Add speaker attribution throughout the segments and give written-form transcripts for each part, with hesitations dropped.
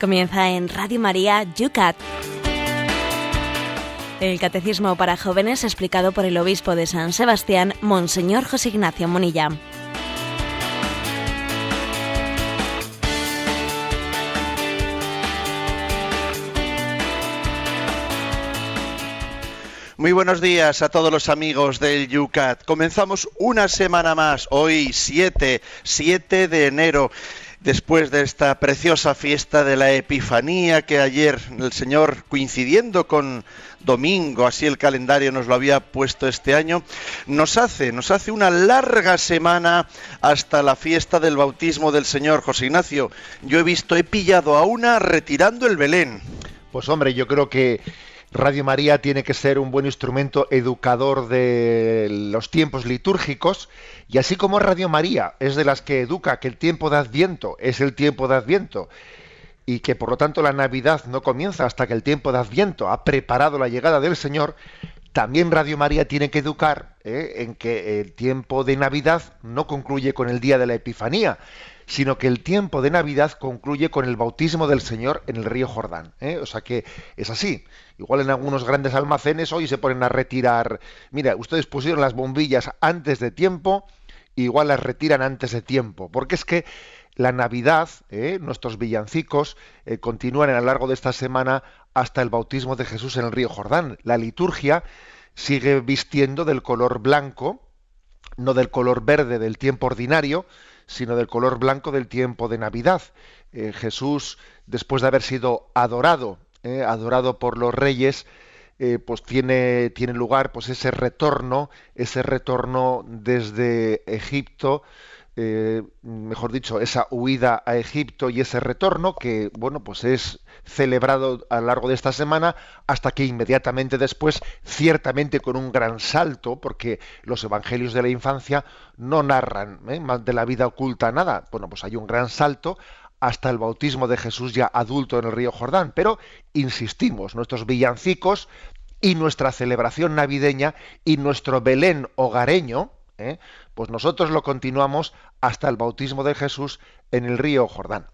Speaker 1: Comienza en Radio María Yucat. El Catecismo para Jóvenes explicado por el Obispo de San Sebastián, Monseñor José Ignacio Munilla.
Speaker 2: Muy buenos días a todos los amigos del Yucat. Comenzamos una semana más, hoy 7 de enero, después de esta preciosa fiesta de la Epifanía que ayer el Señor, coincidiendo con domingo, así el calendario nos lo había puesto este año, nos hace una larga semana hasta la fiesta del bautismo del Señor. José Ignacio, he pillado a una retirando el Belén.
Speaker 3: Pues hombre, yo creo que Radio María tiene que ser un buen instrumento educador de los tiempos litúrgicos, y así como Radio María es de las que educa que el tiempo de Adviento es el tiempo de Adviento y que por lo tanto la Navidad no comienza hasta que el tiempo de Adviento ha preparado la llegada del Señor, también Radio María tiene que educar en que el tiempo de Navidad no concluye con el día de la Epifanía, sino que el tiempo de Navidad concluye con el bautismo del Señor en el río Jordán. O sea que es así. Igual en algunos grandes almacenes hoy se ponen a retirar. Mira, ustedes pusieron las bombillas antes de tiempo, igual las retiran antes de tiempo, porque es que la Navidad, nuestros villancicos, continúan a lo largo de esta semana hasta el bautismo de Jesús en el río Jordán. La liturgia sigue vistiendo del color blanco, no del color verde del tiempo ordinario, sino del color blanco del tiempo de Navidad. Jesús, después de haber sido adorado por los reyes, pues tiene lugar pues ese retorno desde Egipto, mejor dicho, esa huida a Egipto y ese retorno que, bueno, pues es celebrado a lo largo de esta semana hasta que inmediatamente después, ciertamente con un gran salto, porque los evangelios de la infancia no narran más de la vida oculta nada. Bueno, pues hay un gran salto hasta el bautismo de Jesús ya adulto en el río Jordán. Pero, insistimos, nuestros villancicos y nuestra celebración navideña y nuestro Belén hogareño, pues nosotros lo continuamos hasta el bautismo de Jesús en el río Jordán.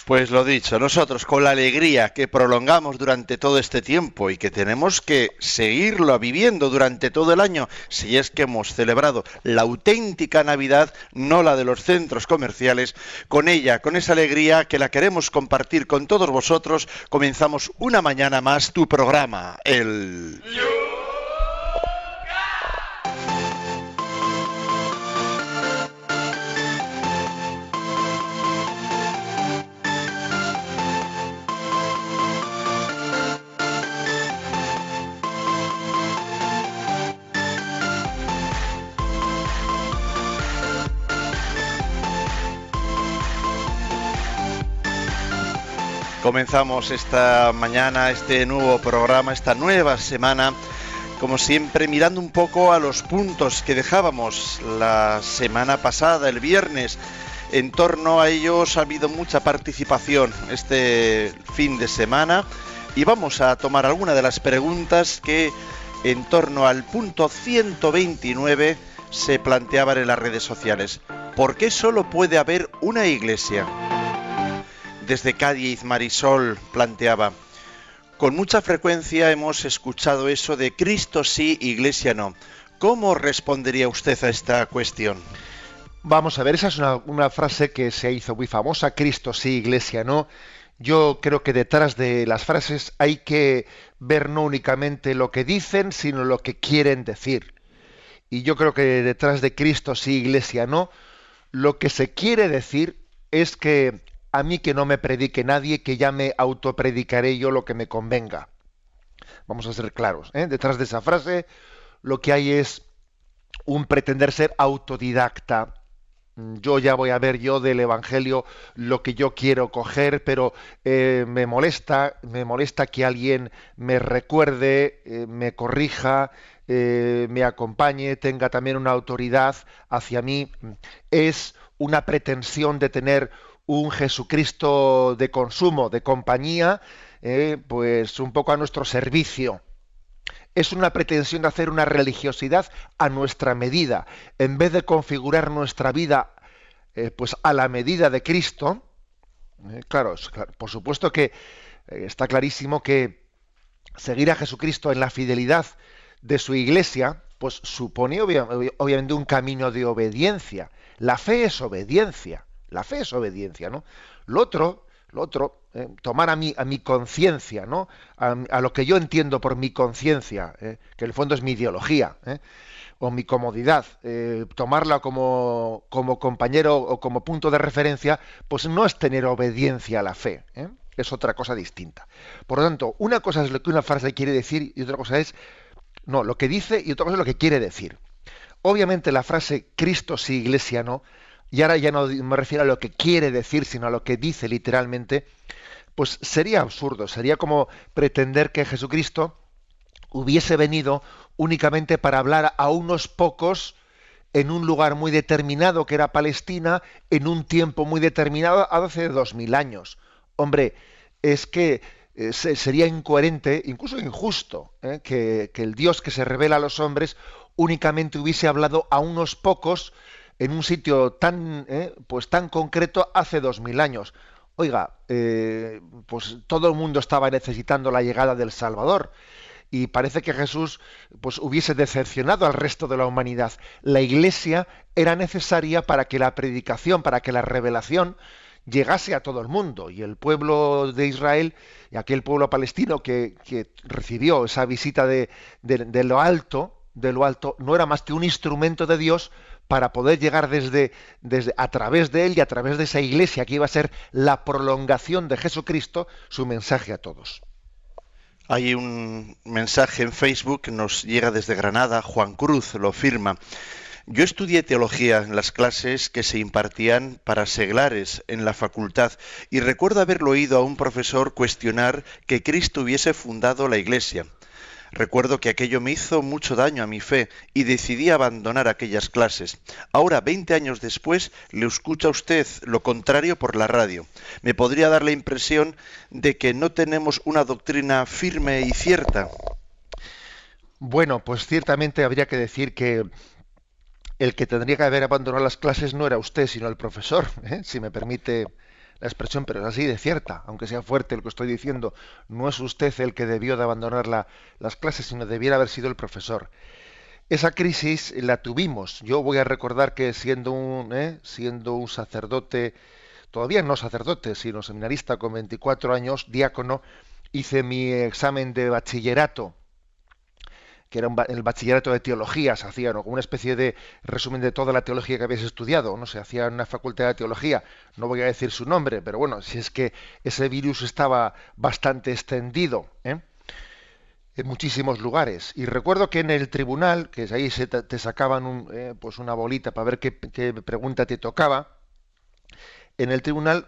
Speaker 2: Pues lo dicho, nosotros con la alegría que prolongamos durante todo este tiempo y que tenemos que seguirlo viviendo durante todo el año, si es que hemos celebrado la auténtica Navidad, no la de los centros comerciales, con ella, con esa alegría que la queremos compartir con todos vosotros, comenzamos una mañana más tu programa, el... Comenzamos esta mañana, este nuevo programa, esta nueva semana, como siempre, mirando un poco a los puntos que dejábamos la semana pasada, el viernes. En torno a ellos ha habido mucha participación este fin de semana y vamos a tomar alguna de las preguntas que en torno al punto 129 se planteaban en las redes sociales. ¿Por qué solo puede haber una iglesia? Desde Cádiz, Marisol planteaba: con mucha frecuencia hemos escuchado eso de Cristo sí, Iglesia no. ¿Cómo respondería usted a esta cuestión?
Speaker 3: Vamos a ver, esa es una frase que se hizo muy famosa, Cristo sí, Iglesia no. Yo creo que detrás de las frases hay que ver no únicamente lo que dicen, sino lo que quieren decir. Y yo creo que detrás de Cristo sí, Iglesia no, lo que se quiere decir es que a mí que no me predique nadie, que ya me autopredicaré yo lo que me convenga. Vamos a ser claros, detrás de esa frase lo que hay es un pretender ser autodidacta. Yo ya voy a ver yo del Evangelio lo que yo quiero coger, pero me molesta que alguien me recuerde, me corrija, me acompañe, tenga también una autoridad hacia mí. Es una pretensión de tener un Jesucristo de consumo, de compañía, pues un poco a nuestro servicio. Es una pretensión de hacer una religiosidad a nuestra medida, en vez de configurar nuestra vida pues a la medida de Cristo, Claro, por supuesto que está clarísimo que seguir a Jesucristo en la fidelidad de su Iglesia, pues supone obviamente un camino de obediencia. La fe es obediencia. La fe es obediencia, ¿no? Lo otro, tomar a mi conciencia, ¿no? A lo que yo entiendo por mi conciencia, que en el fondo es mi ideología, o mi comodidad, tomarla como compañero o como punto de referencia, pues no es tener obediencia a la fe, es otra cosa distinta. Por lo tanto, una cosa es lo que una frase quiere decir y otra cosa es, no, lo que dice y otra cosa es lo que quiere decir. Obviamente la frase Cristo sí, Iglesia no, y ahora ya no me refiero a lo que quiere decir, sino a lo que dice literalmente, pues sería absurdo, sería como pretender que Jesucristo hubiese venido únicamente para hablar a unos pocos en un lugar muy determinado, que era Palestina, en un tiempo muy determinado, hace 2000 años. Hombre, es que sería incoherente, incluso injusto, que el Dios que se revela a los hombres únicamente hubiese hablado a unos pocos en un sitio pues tan concreto hace 2000 años. Oiga, pues todo el mundo estaba necesitando la llegada del Salvador y parece que Jesús pues hubiese decepcionado al resto de la humanidad. La Iglesia era necesaria para que la predicación, para que la revelación llegase a todo el mundo, y el pueblo de Israel y aquel pueblo palestino que recibió esa visita de lo alto, no era más que un instrumento de Dios para poder llegar desde a través de él y a través de esa Iglesia que iba a ser la prolongación de Jesucristo, su mensaje a todos.
Speaker 2: Hay un mensaje en Facebook que nos llega desde Granada, Juan Cruz lo firma. Yo estudié teología en las clases que se impartían para seglares en la facultad y recuerdo haberlo oído a un profesor cuestionar que Cristo hubiese fundado la Iglesia. Recuerdo que aquello me hizo mucho daño a mi fe y decidí abandonar aquellas clases. Ahora, 20 años después, le escucha a usted lo contrario por la radio. Me podría dar la impresión de que no tenemos una doctrina firme y cierta.
Speaker 3: Bueno, pues ciertamente habría que decir que el que tendría que haber abandonado las clases no era usted, sino el profesor, si me permite la expresión, pero es así de cierta, aunque sea fuerte lo que estoy diciendo. No es usted el que debió de abandonar las clases, sino debiera haber sido el profesor. Esa crisis la tuvimos. Yo voy a recordar que siendo un sacerdote, todavía no sacerdote, sino seminarista con 24 años, diácono, hice mi examen de bachillerato, que era el bachillerato de teología. Se hacía, ¿no?, como una especie de resumen de toda la teología que habías estudiado, ¿no? Se hacía en una facultad de teología, no voy a decir su nombre, pero bueno, si es que ese virus estaba bastante extendido, en muchísimos lugares. Y recuerdo que en el tribunal, que ahí te sacaban pues una bolita para ver qué pregunta te tocaba, en el tribunal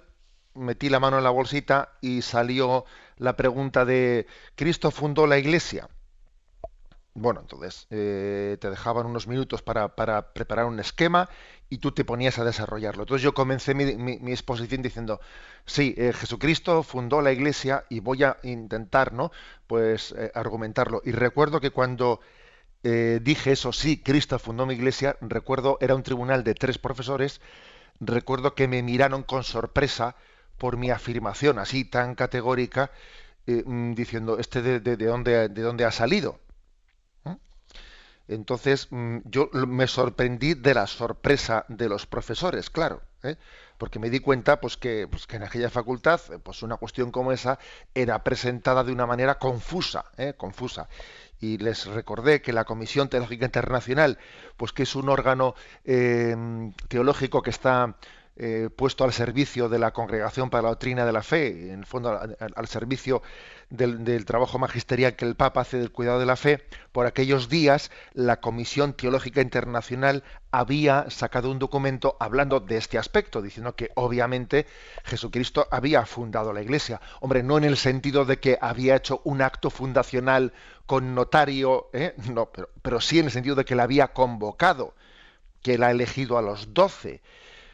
Speaker 3: metí la mano en la bolsita y salió la pregunta de ¿Cristo fundó la Iglesia? Bueno, entonces te dejaban unos minutos para preparar un esquema y tú te ponías a desarrollarlo. Entonces yo comencé mi exposición diciendo, sí, Jesucristo fundó la Iglesia y voy a intentar, ¿no?, pues argumentarlo. Y recuerdo que cuando dije eso, sí, Cristo fundó mi Iglesia, recuerdo, era un tribunal de 3 profesores, recuerdo que me miraron con sorpresa por mi afirmación así tan categórica, diciendo, ¿de dónde ha salido? Entonces yo me sorprendí de la sorpresa de los profesores, claro, porque me di cuenta pues que en aquella facultad pues una cuestión como esa era presentada de una manera confusa. Y les recordé que la Comisión Teológica Internacional, pues que es un órgano teológico que está puesto al servicio de la Congregación para la Doctrina de la Fe, en el fondo al servicio del trabajo magisterial que el Papa hace del cuidado de la fe. Por aquellos días la Comisión Teológica Internacional había sacado un documento hablando de este aspecto, diciendo que obviamente Jesucristo había fundado la Iglesia. Hombre, no en el sentido de que había hecho un acto fundacional con notario, no, pero sí en el sentido de que la había convocado, que la ha elegido a los 12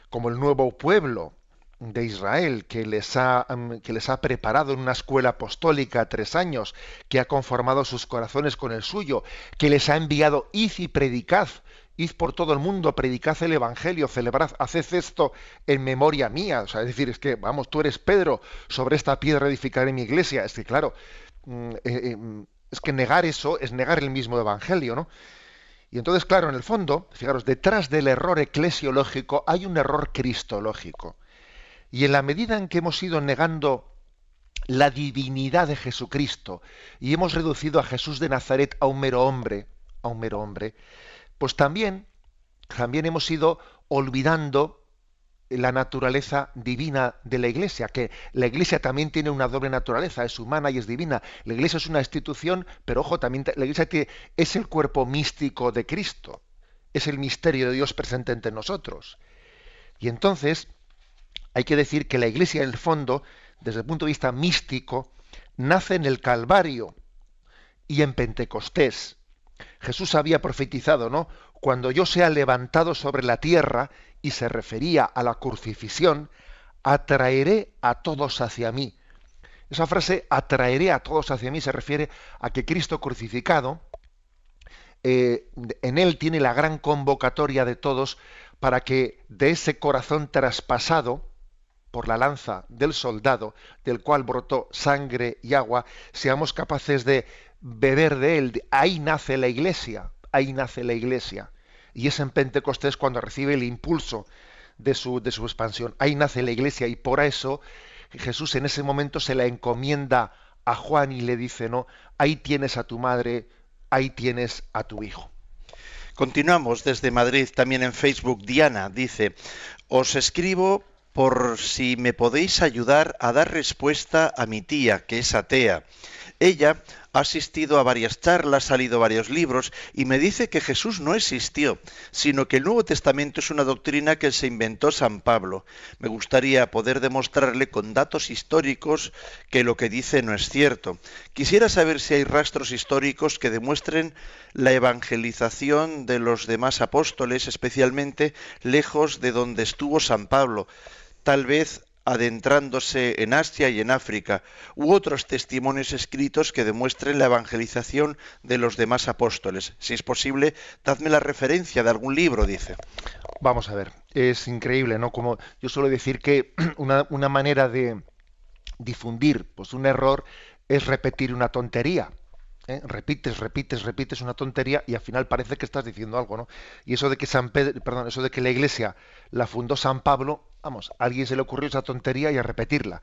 Speaker 3: como el nuevo pueblo de Israel, que les ha preparado en una escuela apostólica 3 años, que ha conformado sus corazones con el suyo, que les ha enviado id y predicad, id por todo el mundo, predicad el Evangelio, celebrad, haced esto en memoria mía. O sea, es decir, es que, vamos, tú eres Pedro, sobre esta piedra edificaré mi iglesia. Es que, claro, es que negar eso es negar el mismo Evangelio, ¿no? Y entonces, claro, en el fondo, fijaros, detrás del error eclesiológico hay un error cristológico. Y en la medida en que hemos ido negando la divinidad de Jesucristo y hemos reducido a Jesús de Nazaret a un mero hombre, pues también hemos ido olvidando la naturaleza divina de la Iglesia, que la Iglesia también tiene una doble naturaleza, es humana y es divina. La Iglesia es una institución, pero ojo, también la Iglesia es el cuerpo místico de Cristo, es el misterio de Dios presente entre nosotros. Y entonces hay que decir que la Iglesia, en el fondo, desde el punto de vista místico, nace en el Calvario y en Pentecostés. Jesús había profetizado, ¿no? Cuando yo sea levantado sobre la tierra, y se refería a la crucifixión, atraeré a todos hacia mí. Esa frase, atraeré a todos hacia mí, se refiere a que Cristo crucificado, en él tiene la gran convocatoria de todos para que de ese corazón traspasado por la lanza del soldado, del cual brotó sangre y agua, seamos capaces de beber de él. Ahí nace la Iglesia, ahí nace la Iglesia. Y es en Pentecostés cuando recibe el impulso de su expansión. Ahí nace la Iglesia y por eso Jesús en ese momento se la encomienda a Juan y le dice, no, ahí tienes a tu madre, ahí tienes a tu hijo.
Speaker 2: Continuamos desde Madrid, también en Facebook. Diana dice, os escribo por si me podéis ayudar a dar respuesta a mi tía, que es atea. Ella ha asistido a varias charlas, ha leído varios libros y me dice que Jesús no existió, sino que el Nuevo Testamento es una doctrina que se inventó San Pablo. Me gustaría poder demostrarle con datos históricos que lo que dice no es cierto. Quisiera saber si hay rastros históricos que demuestren la evangelización de los demás apóstoles, especialmente lejos de donde estuvo San Pablo. Tal vez adentrándose en Asia y en África, u otros testimonios escritos que demuestren la evangelización de los demás apóstoles. Si es posible, dadme la referencia de algún libro, dice.
Speaker 3: Vamos a ver, es increíble, ¿no? Como yo suelo decir que una manera de difundir pues un error es repetir una tontería. Repites una tontería y al final parece que estás diciendo algo, ¿no? Y eso de que eso de que la Iglesia la fundó San Pablo, vamos, a alguien se le ocurrió esa tontería y a repetirla.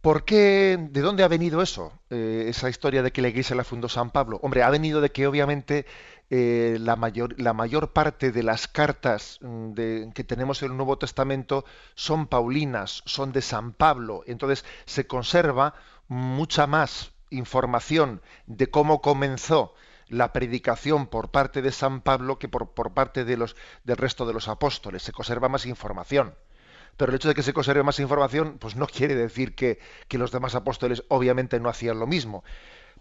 Speaker 3: ¿Por qué? ¿De dónde ha venido eso? Esa historia de que la Iglesia la fundó San Pablo. Hombre, ha venido de que obviamente la mayor parte de las cartas que tenemos en el Nuevo Testamento son paulinas, son de San Pablo. Entonces se conserva mucha más información de cómo comenzó la predicación por parte de San Pablo que por parte del resto de los apóstoles. Se conserva más información. Pero el hecho de que se conserve más información, pues no quiere decir que los demás apóstoles obviamente no hacían lo mismo.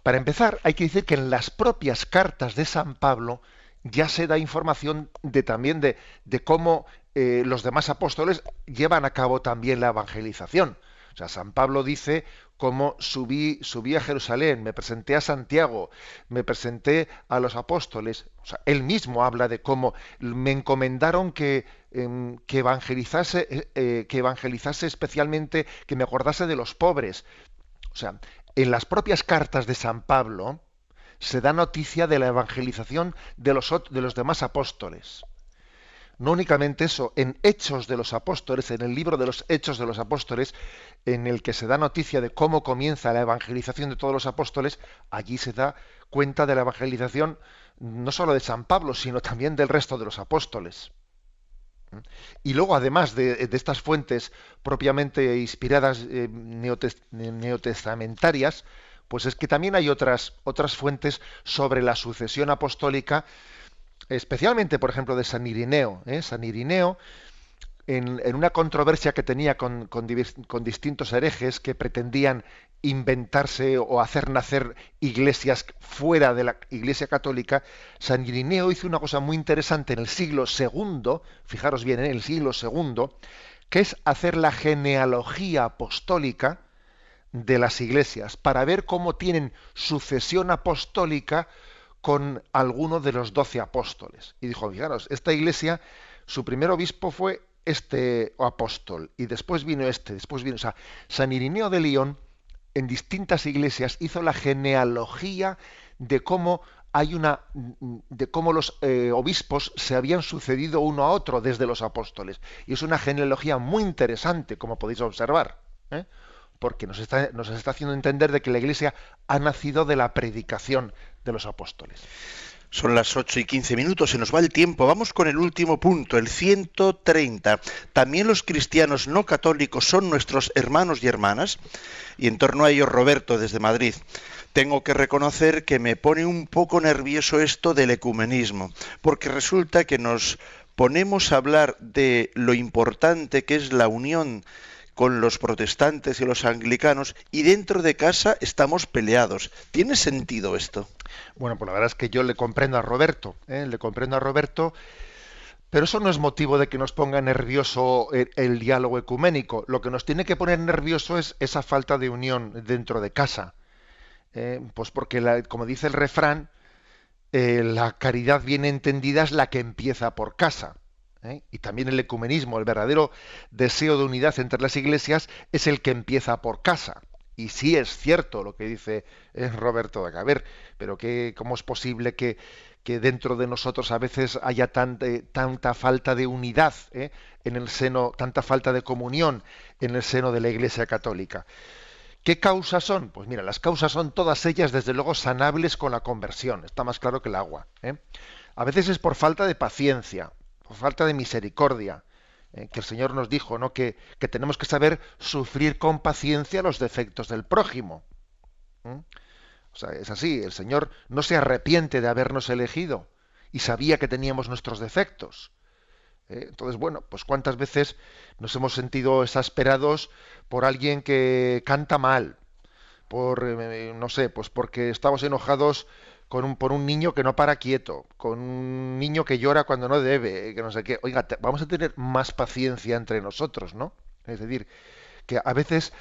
Speaker 3: Para empezar, hay que decir que en las propias cartas de San Pablo ya se da información también de cómo los demás apóstoles llevan a cabo también la evangelización. O sea, San Pablo dice cómo subí a Jerusalén, me presenté a Santiago, me presenté a los apóstoles. O sea, él mismo habla de cómo me encomendaron que evangelizase especialmente, que me acordase de los pobres. O sea, en las propias cartas de San Pablo se da noticia de la evangelización de los demás apóstoles. No únicamente eso, en Hechos de los Apóstoles, en el libro de los Hechos de los Apóstoles, en el que se da noticia de cómo comienza la evangelización de todos los apóstoles, allí se da cuenta de la evangelización no solo de San Pablo, sino también del resto de los apóstoles. Y luego, además de estas fuentes propiamente inspiradas neotestamentarias, pues es que también hay otras fuentes sobre la sucesión apostólica, especialmente, por ejemplo, de San Irineo. San Irineo, en una controversia que tenía con distintos herejes que pretendían inventarse o hacer nacer iglesias fuera de la Iglesia Católica, San Irineo hizo una cosa muy interesante en el siglo II, fijaros bien, en el siglo II, que es hacer la genealogía apostólica de las iglesias, para ver cómo tienen sucesión apostólica con alguno de los 12 apóstoles. Y dijo, fijaros, esta iglesia, su primer obispo fue este apóstol, y después vino después vino... O sea, San Irineo de Lyon, en distintas iglesias, hizo la genealogía de cómo los obispos se habían sucedido uno a otro desde los apóstoles. Y es una genealogía muy interesante, como podéis observar, ¿eh? Porque nos está haciendo entender de que la iglesia ha nacido de la predicación de los apóstoles.
Speaker 2: Son las 8:15, se nos va el tiempo. Vamos con el último punto, el 130. También los cristianos no católicos son nuestros hermanos y hermanas. Y en torno a ello, Roberto, desde Madrid. Tengo que reconocer que me pone un poco nervioso esto del ecumenismo, porque resulta que nos ponemos a hablar de lo importante que es la unión con los protestantes y los anglicanos, y dentro de casa estamos peleados. ¿Tiene sentido esto?
Speaker 3: Bueno, pues la verdad es que yo le comprendo a Roberto, pero eso no es motivo de que nos ponga nervioso el diálogo ecuménico. Lo que nos tiene que poner nervioso es esa falta de unión dentro de casa. Pues porque, como dice el refrán, la caridad bien entendida es la que empieza por casa. Y también el ecumenismo, el verdadero deseo de unidad entre las iglesias, es el que empieza por casa. Y sí es cierto lo que dice Roberto de Caber, pero ¿cómo es posible que dentro de nosotros a veces haya tanta falta de unidad en el seno, tanta falta de comunión en el seno de la Iglesia Católica? ¿Qué causas son? Pues mira, las causas son todas ellas, desde luego, sanables con la conversión. Está más claro que el agua. A veces es por falta de paciencia, por falta de misericordia, que el Señor nos dijo, ¿no?, que tenemos que saber sufrir con paciencia los defectos del prójimo. O sea, es así, el Señor no se arrepiente de habernos elegido y sabía que teníamos nuestros defectos. Entonces, bueno, pues cuántas veces nos hemos sentido exasperados por alguien que canta mal, no sé, pues porque estamos enojados por un niño que no para quieto, con un niño que llora cuando no debe, que no sé qué. Oiga, vamos a tener más paciencia entre nosotros, ¿no? Es decir, que a veces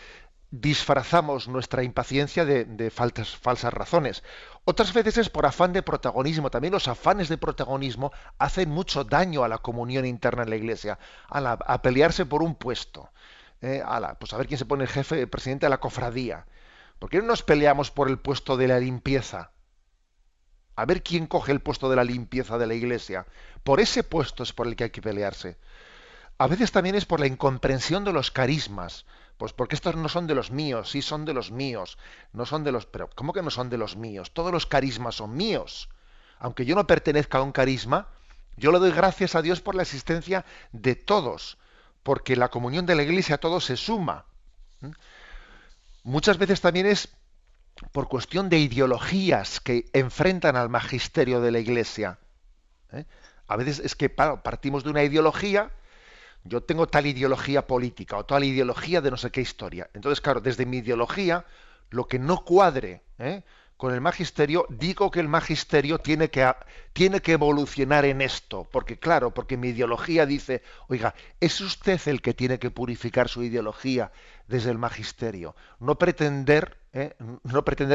Speaker 3: disfrazamos nuestra impaciencia de falsas razones. Otras veces es por afán de protagonismo. También los afanes de protagonismo hacen mucho daño a la comunión interna en la Iglesia, a pelearse por un puesto, pues a ver quién se pone el presidente de la cofradía. ¿Por qué no nos peleamos por el puesto de la limpieza? A ver quién coge el puesto de la limpieza de la Iglesia. Por ese puesto es por el que hay que pelearse. A veces también es por la incomprensión de los carismas. Pues porque estos no son de los míos, sí son de los míos. No son de los... Pero ¿cómo que no son de los míos? Todos los carismas son míos. Aunque yo no pertenezca a un carisma, yo le doy gracias a Dios por la existencia de todos, porque la comunión de la Iglesia a todos se suma. Muchas veces también es por cuestión de ideologías que enfrentan al magisterio de la Iglesia. A veces es que partimos de una ideología, yo tengo tal ideología política o tal ideología de no sé qué historia. Entonces, claro, desde mi ideología, lo que no cuadre con el magisterio, digo que el magisterio tiene que evolucionar en esto. Porque claro, porque mi ideología dice, oiga, es usted el que tiene que purificar su ideología desde el magisterio. No pretender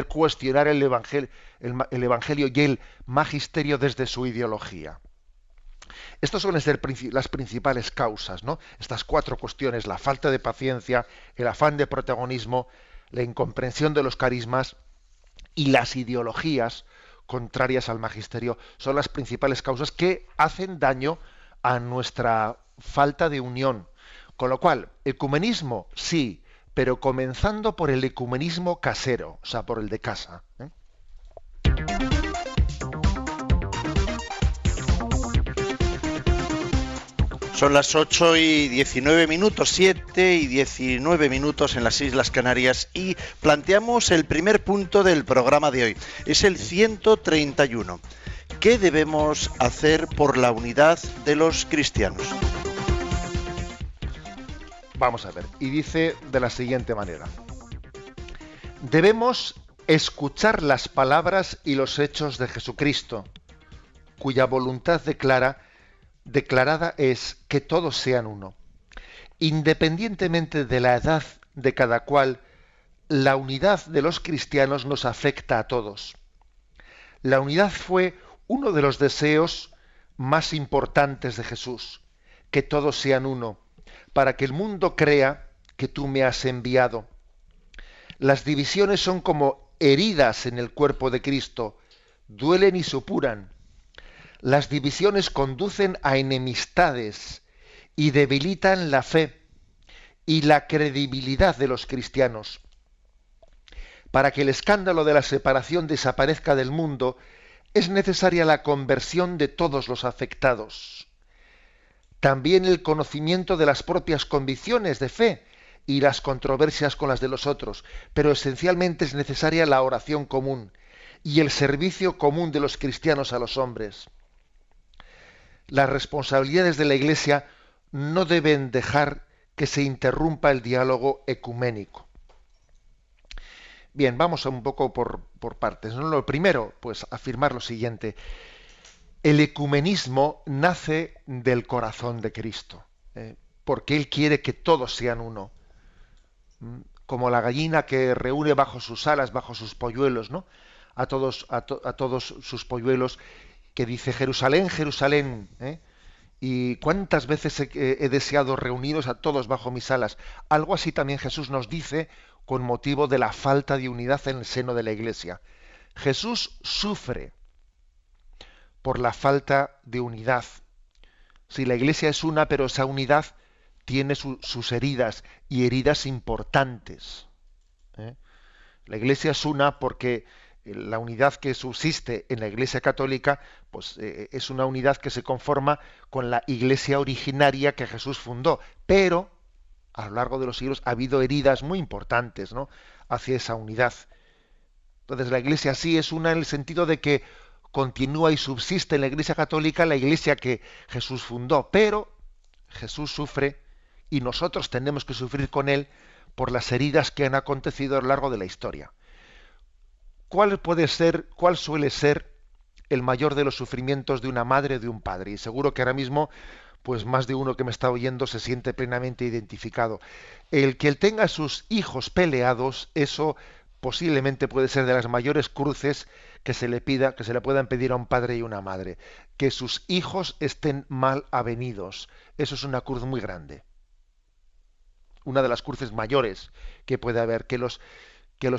Speaker 3: cuestionar el evangelio y el magisterio desde su ideología. Estas suelen ser las principales causas, ¿no? Estas cuatro cuestiones: la falta de paciencia, el afán de protagonismo, la incomprensión de los carismas y las ideologías contrarias al magisterio, son las principales causas que hacen daño a nuestra falta de unión. Con lo cual, ecumenismo sí, pero comenzando por el ecumenismo casero, o sea, por el de casa.
Speaker 2: Son las 8:19, 7:19 en las Islas Canarias, y planteamos el primer punto del programa de hoy. Es el 131. ¿Qué debemos hacer por la unidad de los cristianos?
Speaker 3: Vamos a ver, y dice de la siguiente manera: debemos escuchar las palabras y los hechos de Jesucristo, cuya voluntad declarada es que todos sean uno. Independientemente de la edad de cada cual, la unidad de los cristianos nos afecta a todos. La unidad fue uno de los deseos más importantes de Jesús, que todos sean uno, para que el mundo crea que tú me has enviado. Las divisiones son como heridas en el cuerpo de Cristo, duelen y supuran. Las divisiones conducen a enemistades y debilitan la fe y la credibilidad de los cristianos. Para que el escándalo de la separación desaparezca del mundo, es necesaria la conversión de todos los afectados. También el conocimiento de las propias convicciones de fe y las controversias con las de los otros, pero esencialmente es necesaria la oración común y el servicio común de los cristianos a los hombres. Las responsabilidades de la Iglesia no deben dejar que se interrumpa el diálogo ecuménico. Bien, vamos un poco por partes, ¿no? Lo primero, pues afirmar lo siguiente. El ecumenismo nace del corazón de Cristo, porque Él quiere que todos sean uno. Como la gallina que reúne bajo sus alas, bajo sus polluelos, ¿no? A todos sus polluelos, que dice: Jerusalén, Jerusalén, y cuántas veces he deseado reuniros a todos bajo mis alas. Algo así también Jesús nos dice con motivo de la falta de unidad en el seno de la Iglesia. Jesús sufre por la falta de unidad. Si la Iglesia es una, pero esa unidad tiene sus heridas, y heridas importantes. La Iglesia es una porque la unidad que subsiste en la Iglesia católica, pues es una unidad que se conforma con la Iglesia originaria que Jesús fundó, pero a lo largo de los siglos ha habido heridas muy importantes, ¿no?, hacia esa unidad. Entonces la Iglesia sí es una en el sentido de que continúa y subsiste en la Iglesia católica la Iglesia que Jesús fundó, pero Jesús sufre y nosotros tenemos que sufrir con él por las heridas que han acontecido a lo largo de la historia. ¿Cuál suele ser el mayor de los sufrimientos de una madre o de un padre? Y seguro que ahora mismo, pues más de uno que me está oyendo se siente plenamente identificado. El que él tenga a sus hijos peleados, eso posiblemente puede ser de las mayores cruces que se le puedan pedir a un padre y una madre. Que sus hijos estén mal avenidos. Eso es una cruz muy grande. Una de las cruces mayores que puede haber, que los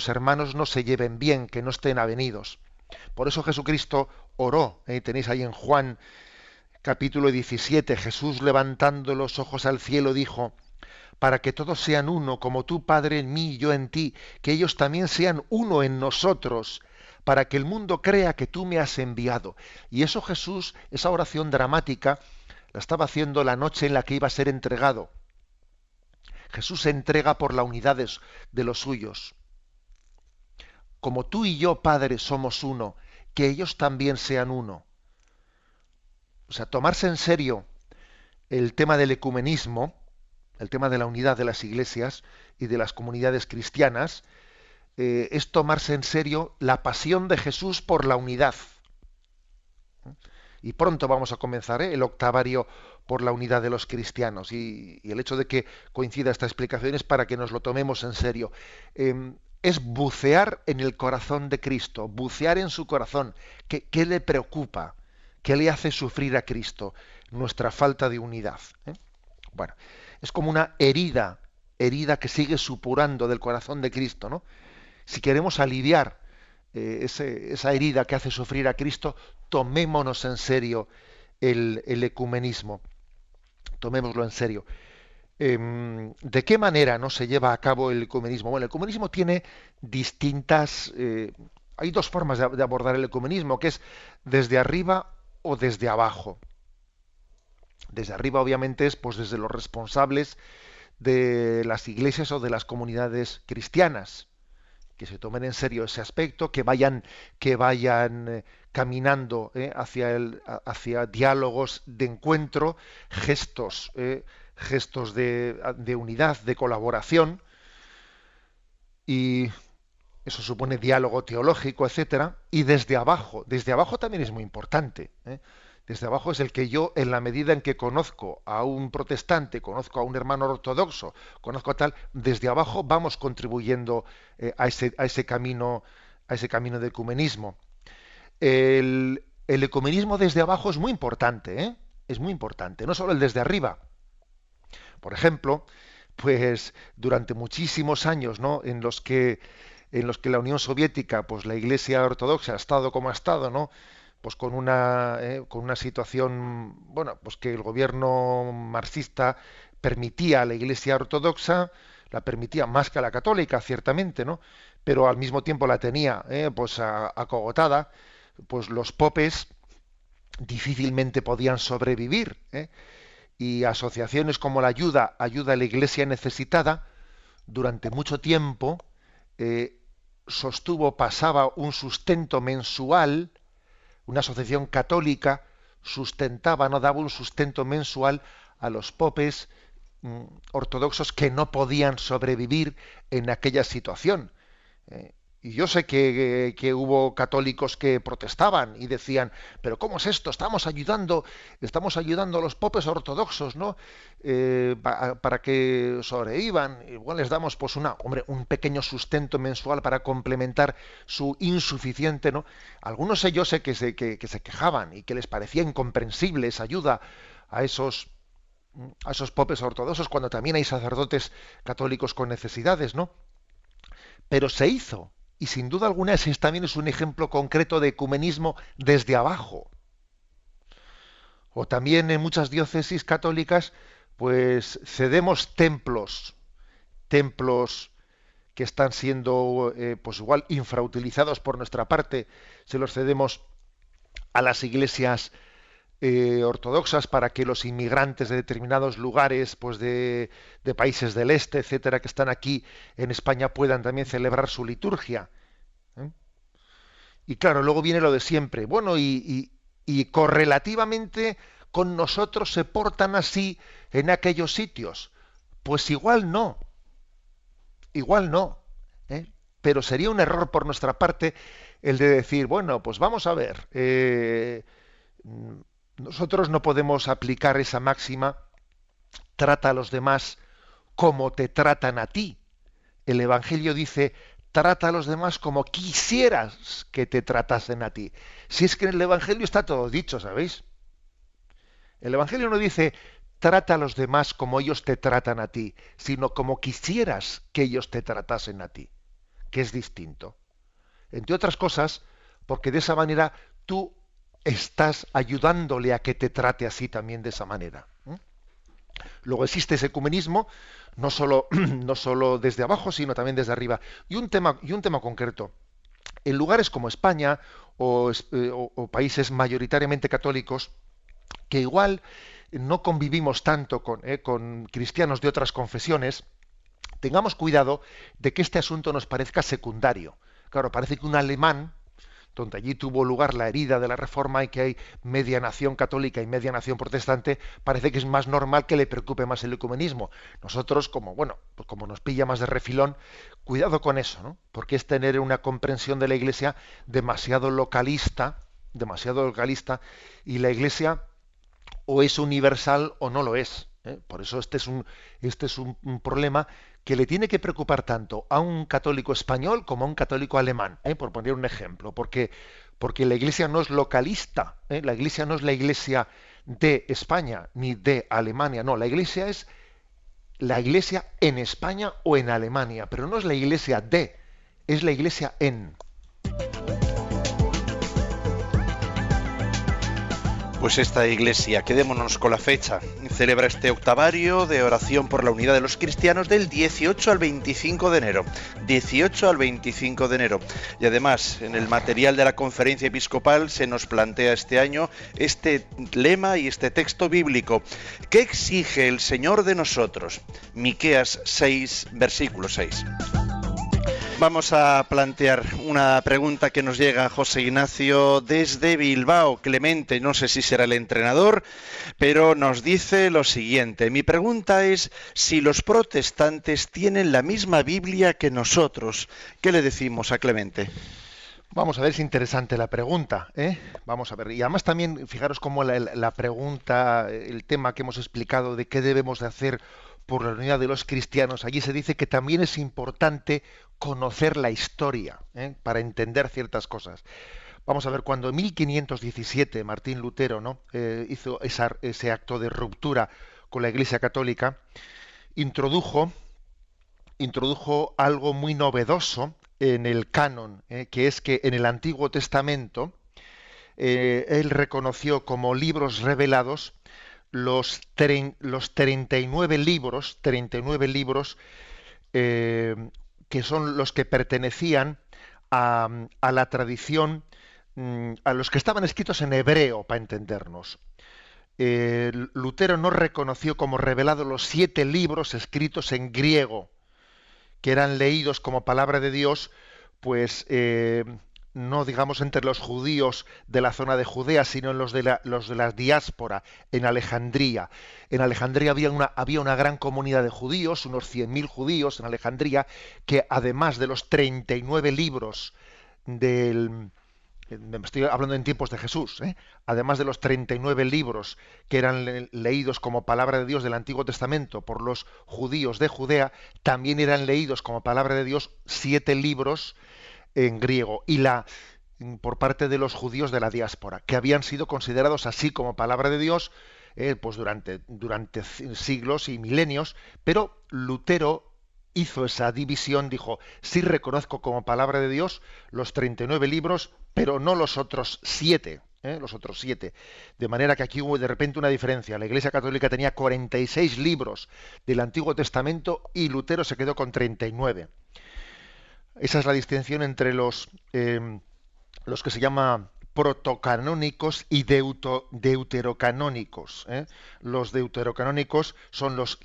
Speaker 3: hermanos no se lleven bien, que no estén avenidos. Por eso Jesucristo oró, tenéis ahí en Juan capítulo 17, Jesús levantando los ojos al cielo dijo: para que todos sean uno, como tú, Padre, en mí y yo en ti, que ellos también sean uno en nosotros, para que el mundo crea que tú me has enviado. Y eso Jesús, esa oración dramática, la estaba haciendo la noche en la que iba a ser entregado. Jesús se entrega por la unidad de los suyos. Como tú y yo, Padre, somos uno, que ellos también sean uno. O sea, tomarse en serio el tema del ecumenismo, el tema de la unidad de las iglesias y de las comunidades cristianas, es tomarse en serio la pasión de Jesús por la unidad. Y pronto vamos a comenzar el octavario por la unidad de los cristianos. Y el hecho de que coincida esta explicación es para que nos lo tomemos en serio. Es bucear en el corazón de Cristo, bucear en su corazón. ¿Qué le preocupa? ¿Qué le hace sufrir a Cristo? Nuestra falta de unidad. Bueno, es como una herida que sigue supurando del corazón de Cristo, ¿no? Si queremos aliviar esa herida que hace sufrir a Cristo, tomémonos en serio el ecumenismo. Tomémoslo en serio. ¿De qué manera no se lleva a cabo el ecumenismo? Bueno, el ecumenismo tiene distintas... hay dos formas de abordar el ecumenismo, que es desde arriba o desde abajo. Desde arriba, obviamente, es pues desde los responsables de las iglesias o de las comunidades cristianas, que se tomen en serio ese aspecto, que vayan caminando hacia diálogos de encuentro, gestos de unidad, de colaboración, y eso supone diálogo teológico, etcétera. Y desde abajo también es muy importante. Desde abajo es el que yo, en la medida en que conozco a un protestante, conozco a un hermano ortodoxo, conozco a tal, desde abajo vamos contribuyendo a ese camino de ecumenismo. el ecumenismo desde abajo es muy importante, ¿eh? Es muy importante, no solo el desde arriba. Por ejemplo, pues durante muchísimos años, ¿no?, en los que la Unión Soviética, pues la Iglesia Ortodoxa ha estado como ha estado, ¿no?, pues con una situación, bueno, pues que el gobierno marxista permitía a la Iglesia Ortodoxa, la permitía más que a la católica, ciertamente, ¿no?, pero al mismo tiempo la tenía, pues acogotada. Pues los popes difícilmente podían sobrevivir, y asociaciones como la ayuda a la Iglesia necesitada, durante mucho tiempo pasaba un sustento mensual. Una asociación católica sustentaba, no daba un sustento mensual a los popes ortodoxos que no podían sobrevivir en aquella situación. Y yo sé que hubo católicos que protestaban y decían, pero ¿cómo es esto? Estamos ayudando a los popes ortodoxos, ¿no? Para que sobrevivan. Igual les damos pues un pequeño sustento mensual para complementar su insuficiente, ¿no? Algunos yo sé que se quejaban y que les parecía incomprensible esa ayuda a esos popes ortodoxos, cuando también hay sacerdotes católicos con necesidades, ¿no? Pero se hizo. Y sin duda alguna ese también es un ejemplo concreto de ecumenismo desde abajo. O también en muchas diócesis católicas, pues cedemos templos que están siendo, pues igual infrautilizados por nuestra parte, se los cedemos a las iglesias ortodoxas para que los inmigrantes de determinados lugares, pues de países del este, etcétera, que están aquí en España, puedan también celebrar su liturgia. Y claro, luego viene lo de siempre. Bueno, y correlativamente con nosotros se portan así en aquellos sitios. Pues igual no, ¿eh? Pero sería un error por nuestra parte el de decir, bueno, pues vamos a ver, nosotros no podemos aplicar esa máxima, trata a los demás como te tratan a ti. El Evangelio dice, trata a los demás como quisieras que te tratasen a ti. Si es que en el Evangelio está todo dicho, ¿sabéis? El Evangelio no dice, trata a los demás como ellos te tratan a ti, sino como quisieras que ellos te tratasen a ti, que es distinto. Entre otras cosas, porque de esa manera tú estás ayudándole a que te trate así también de esa manera. Luego existe ese ecumenismo, no solo desde abajo, sino también desde arriba. Y un tema concreto. En lugares como España o países mayoritariamente católicos, que igual no convivimos tanto con cristianos de otras confesiones, tengamos cuidado de que este asunto nos parezca secundario. Claro, parece que un alemán, donde allí tuvo lugar la herida de la Reforma y que hay media nación católica y media nación protestante, parece que es más normal que le preocupe más el ecumenismo. Nosotros, pues como nos pilla más de refilón, cuidado con eso, ¿no? Porque es tener una comprensión de la Iglesia demasiado localista, y la Iglesia o es universal o no lo es. Por eso este es un problema que le tiene que preocupar tanto a un católico español como a un católico alemán, por poner un ejemplo, porque la Iglesia no es localista, la Iglesia no es la Iglesia de España ni de Alemania, no, la Iglesia es la Iglesia en España o en Alemania, pero no es la Iglesia es la Iglesia en.
Speaker 2: Pues esta iglesia, quedémonos con la fecha, celebra este octavario de oración por la unidad de los cristianos del 18 al 25 de enero. 18 al 25 de enero. Y además, en el material de la conferencia episcopal se nos plantea este año este lema y este texto bíblico. ¿Qué exige el Señor de nosotros? Miqueas 6, versículo 6. Vamos a plantear una pregunta que nos llega a José Ignacio desde Bilbao. Clemente, no sé si será el entrenador, pero nos dice lo siguiente. Mi pregunta es si los protestantes tienen la misma Biblia que nosotros. ¿Qué le decimos a Clemente?
Speaker 3: Vamos a ver, es interesante la pregunta, Vamos a ver. Y además también, fijaros cómo la pregunta, el tema que hemos explicado de qué debemos de hacer por la unidad de los cristianos, allí se dice que también es importante conocer la historia, para entender ciertas cosas. Vamos a ver, cuando en 1517 Martín Lutero, ¿no?, hizo ese acto de ruptura con la Iglesia Católica, introdujo algo muy novedoso en el canon, que es que en el Antiguo Testamento él reconoció como libros revelados los 39 libros, que son los que pertenecían a la tradición, a los que estaban escritos en hebreo, para entendernos. Lutero no reconoció como revelados los 7 libros escritos en griego, que eran leídos como palabra de Dios, pues no digamos entre los judíos de la zona de Judea, sino en los de la diáspora, en Alejandría. En Alejandría había una gran comunidad de judíos, unos 100.000 judíos en Alejandría, que además de los 39 libros estoy hablando en tiempos de Jesús, además de los 39 libros que eran leídos como palabra de Dios del Antiguo Testamento por los judíos de Judea, también eran leídos como palabra de Dios 7 libros en griego, y por parte de los judíos de la diáspora, que habían sido considerados así como palabra de Dios pues durante siglos y milenios, pero Lutero hizo esa división, dijo: sí reconozco como palabra de Dios los 39 libros, pero no los otros 7. De manera que aquí hubo de repente una diferencia. La Iglesia Católica tenía 46 libros del Antiguo Testamento y Lutero se quedó con 39. Esa es la distinción entre los que se llama protocanónicos y deuterocanónicos. Los deuterocanónicos son los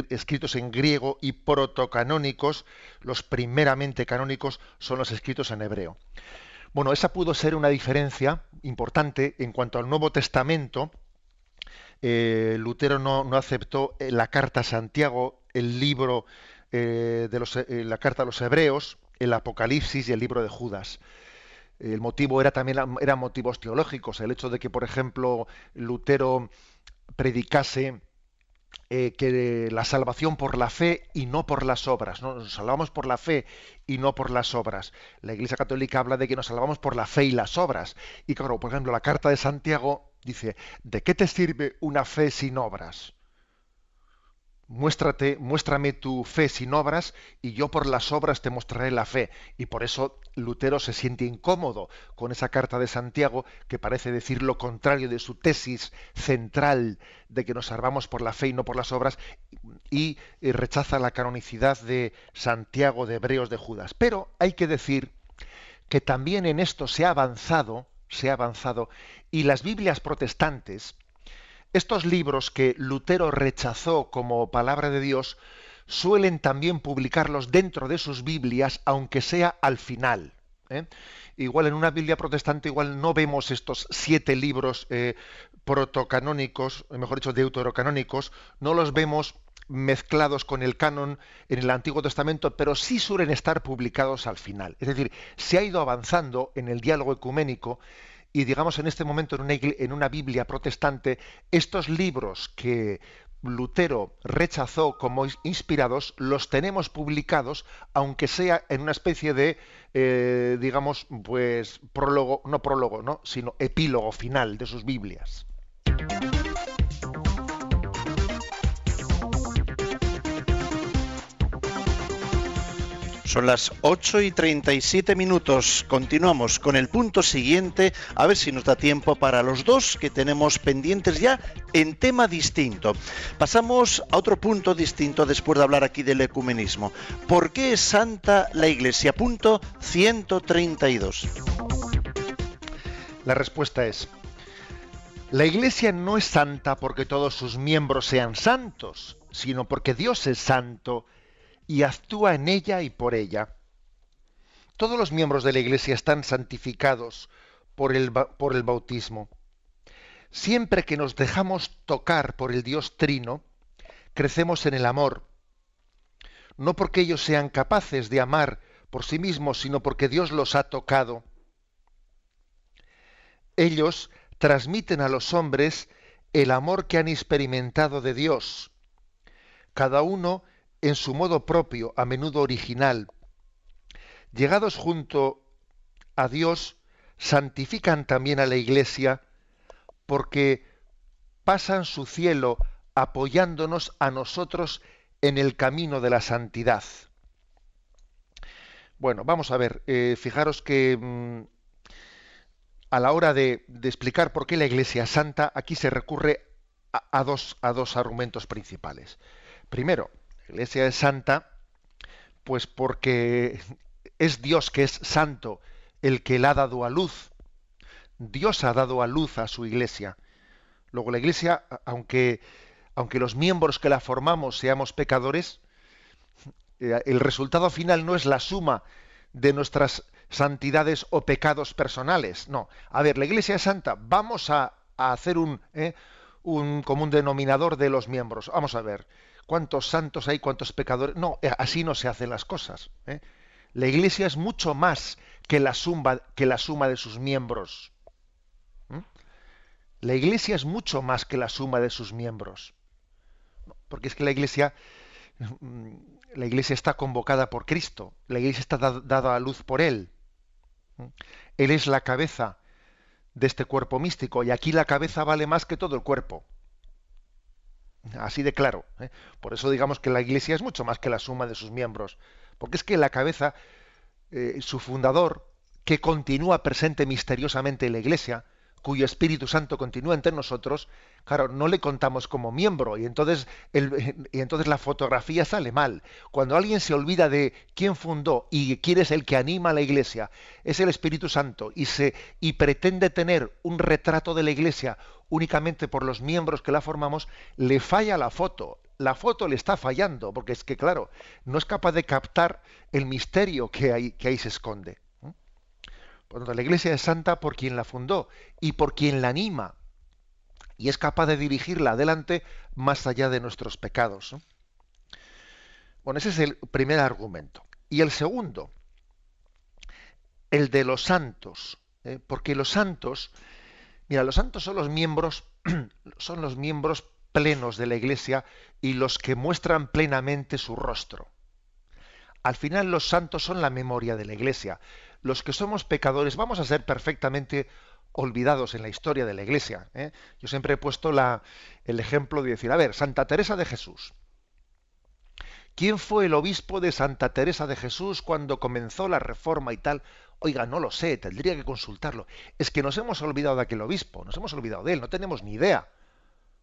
Speaker 3: escritos en griego, y protocanónicos, los primeramente canónicos, son los escritos en hebreo. Bueno, esa pudo ser una diferencia importante. En cuanto al Nuevo Testamento, Lutero no aceptó la carta a Santiago, el libro la carta a los Hebreos, el Apocalipsis y el libro de Judas. El motivo eran motivos teológicos. El hecho de que, por ejemplo, Lutero predicase que la salvación por la fe y no por las obras, ¿no? Nos salvamos por la fe y no por las obras. La Iglesia Católica habla de que nos salvamos por la fe y las obras. Y claro, por ejemplo, la carta de Santiago dice: ¿de qué te sirve una fe sin obras? Muéstrame tu fe sin obras, y yo por las obras te mostraré la fe. Y por eso Lutero se siente incómodo con esa carta de Santiago, que parece decir lo contrario de su tesis central de que nos salvamos por la fe y no por las obras, y rechaza la canonicidad de Santiago, de Hebreos, de Judas. Pero hay que decir que también en esto se ha avanzado, y las Biblias protestantes, estos libros que Lutero rechazó como palabra de Dios, suelen también publicarlos dentro de sus Biblias, aunque sea al final. Igual en una Biblia protestante igual no vemos estos 7 libros protocanónicos, mejor dicho, deuterocanónicos, no los vemos mezclados con el canon en el Antiguo Testamento, pero sí suelen estar publicados al final. Es decir, se ha ido avanzando en el diálogo ecuménico. Y digamos, en este momento en una Biblia protestante, estos libros que Lutero rechazó como inspirados, los tenemos publicados, aunque sea en una especie de, digamos, pues sino epílogo final de sus Biblias.
Speaker 2: Son las 8:37. Continuamos con el punto siguiente, a ver si nos da tiempo para los dos que tenemos pendientes ya en tema distinto. Pasamos a otro punto distinto después de hablar aquí del ecumenismo. ¿Por qué es santa la Iglesia? Punto 132.
Speaker 3: La respuesta es: la Iglesia no es santa porque todos sus miembros sean santos, sino porque Dios es santo y actúa en ella y por ella. Todos los miembros de la Iglesia están santificados por el bautismo. Siempre que nos dejamos tocar por el Dios Trino, crecemos en el amor, no porque ellos sean capaces de amar por sí mismos, sino porque Dios los ha tocado. Ellos transmiten a los hombres el amor que han experimentado de Dios, cada uno en su modo propio, a menudo original. Llegados junto a Dios, santifican también a la Iglesia porque pasan su cielo apoyándonos a nosotros en el camino de la santidad. Bueno, vamos a ver, fijaros que a la hora de explicar por qué la Iglesia es santa, aquí se recurre a dos argumentos principales. Primero, la Iglesia es santa pues porque es Dios, que es santo, el que la ha dado a luz. Dios ha dado a luz a su Iglesia. Luego la Iglesia, aunque los miembros que la formamos seamos pecadores, el resultado final no es la suma de nuestras santidades o pecados personales. No. A ver, la Iglesia es santa. Vamos a hacer un común denominador de los miembros. Vamos a ver. ¿Cuántos santos hay? ¿Cuántos pecadores? No, así no se hacen las cosas. La Iglesia es mucho más que la suma de sus miembros. La Iglesia es mucho más que la suma de sus miembros. Porque es que la Iglesia está convocada por Cristo. La Iglesia está dada a luz por Él. Él es la cabeza de este cuerpo místico y aquí la cabeza vale más que todo el cuerpo. Así de claro. Por eso digamos que la Iglesia es mucho más que la suma de sus miembros. Porque es que la cabeza, su fundador, que continúa presente misteriosamente en la Iglesia, cuyo Espíritu Santo continúa entre nosotros, claro, no le contamos como miembro y entonces la fotografía sale mal. Cuando alguien se olvida de quién fundó y quién es el que anima a la Iglesia, es el Espíritu Santo, y pretende tener un retrato de la Iglesia únicamente por los miembros que la formamos, le falla la foto. La foto le está fallando, porque es que, claro, no es capaz de captar el misterio que ahí se esconde. Por lo tanto, la Iglesia es santa por quien la fundó y por quien la anima, y es capaz de dirigirla adelante más allá de nuestros pecados. Bueno, ese es el primer argumento. Y el segundo, el de los santos, porque los santos son los miembros, son los miembros plenos de la Iglesia y los que muestran plenamente su rostro. Al final los santos son la memoria de la Iglesia. Los que somos pecadores vamos a ser perfectamente olvidados en la historia de la Iglesia. Yo siempre he puesto el ejemplo de decir, a ver, Santa Teresa de Jesús. ¿Quién fue el obispo de Santa Teresa de Jesús cuando comenzó la Reforma y tal? Oiga, no lo sé, tendría que consultarlo. Es que nos hemos olvidado de aquel obispo, nos hemos olvidado de él, no tenemos ni idea.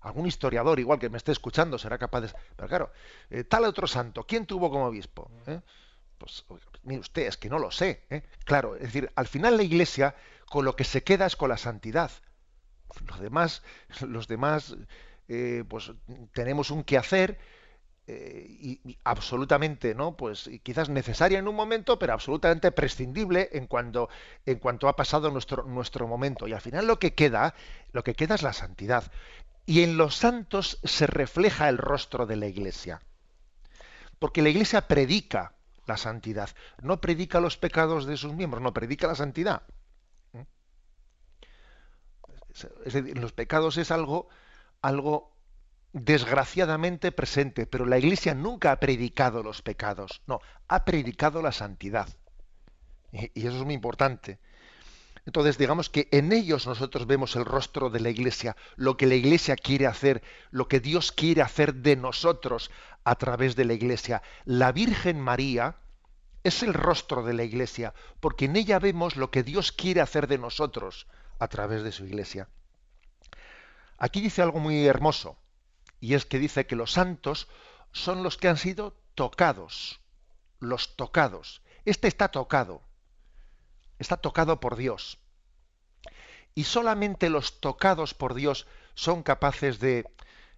Speaker 3: Algún historiador, igual que me esté escuchando, será capaz de... Pero claro, tal otro santo, ¿quién tuvo como obispo? Pues, mire usted, es que no lo sé. Claro, es decir, al final la Iglesia con lo que se queda es con la santidad. Los demás pues tenemos un quehacer y absolutamente, ¿no? Pues quizás necesaria en un momento, pero absolutamente prescindible en cuanto ha pasado nuestro momento. Y al final lo que queda es la santidad. Y en los santos se refleja el rostro de la Iglesia. Porque la Iglesia predica la santidad. No predica los pecados de sus miembros, no predica la santidad. Es decir, los pecados es algo desgraciadamente presente, pero la Iglesia nunca ha predicado los pecados, no, ha predicado la santidad. Y eso es muy importante. Entonces, digamos que en ellos nosotros vemos el rostro de la Iglesia, lo que la Iglesia quiere hacer, lo que Dios quiere hacer de nosotros a través de la Iglesia. La Virgen María es el rostro de la Iglesia, porque en ella vemos lo que Dios quiere hacer de nosotros a través de su Iglesia. Aquí dice algo muy hermoso, y es que dice que los santos son los que han sido tocados, los tocados. Este está tocado por Dios. Y solamente los tocados por Dios son capaces de